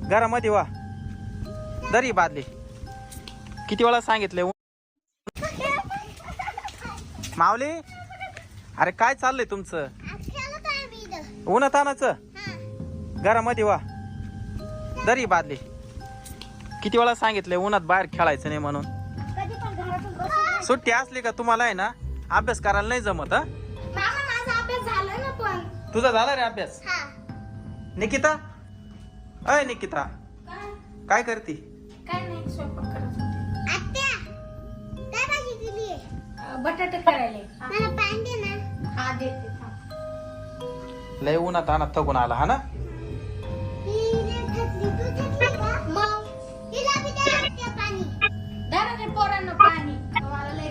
घरामध्ये वा दरी बादली किती वेळा सांगितले माऊली. अरे काय चाललंय तुमचं उन्हात आणायचं घरामध्ये वा दरी बादली किती वेळा सांगितले उन्हात बाहेर खेळायचं नाही म्हणून. सुट्टी असली का तुम्हाला आहे ना अभ्यास करायला नाही जमत. तुझा झाला रे अभ्यास. निकिता अय निकिता काय करते. काय नाही स्वयंपाक करत होते. आत्या काय भाजी केली आहे. बटाटे करायले. मला पाणी दे ना. हा देते. लय उन्हात आणत थकून आला हा ना. पोरांना पाणी मला लय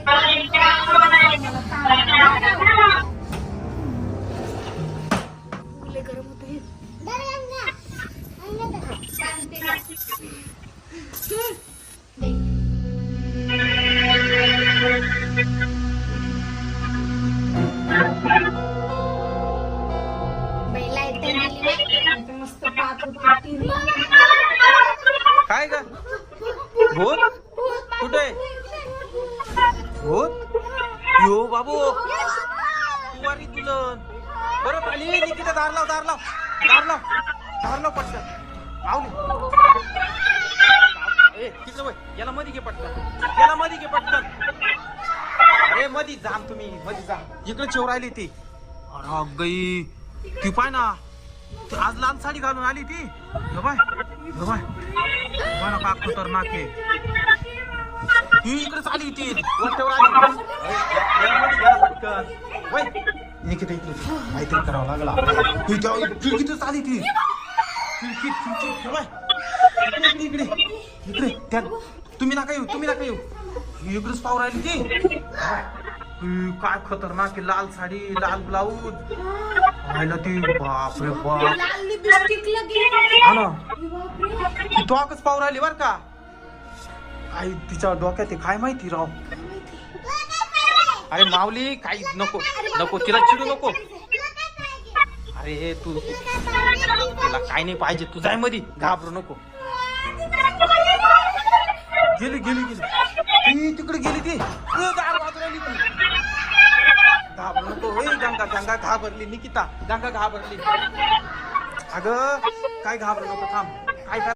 गरम होत हे. मस्त काय ग भूत कुठे भूत यो बाबू वारी तुलन बरं आली निकिता. दार लाव दार लाव दार लाव दार लाव पटकन आवली. ए तिकडे वय याला मध्ये घे पटकन याला मध्ये घे पटकन. अरे मध्ये जाम तुम्ही मध्ये जा. इकडे चोर राहिली ती. अरे गई ती पाय ना आज लाल साडी घालून आली ती. बाय का खतरनाक आहे ती. इकडेच आली ती वरच्यावर आली पटकन वय निकिता इकडे काहीतरी करावं लागला. खिडकीतच आली ती खिडकीत इकडे इकडे इकडे त्या तुम्ही नका येऊ इकडेच पाहू राहिली ती. काय खतरनाक आहे. लाल साडी लाल ब्लाऊज पाहिलं ती. बापरे बाप हा ना ती डोकच पाहू राहिली बर का. काही तिच्या डोक्यात काय माहिती राव. अरे माऊली काही नको तिला चिडू नको. अरे तू तिला काय नाही पाहिजे तू जाय मध्ये घाबरू नको. गेली ती तिकडे गेली ती. घाबरू नको. गंगा घाबरली निकिता. गंगा घाबरली. अगं काय घाबरू नको थांब.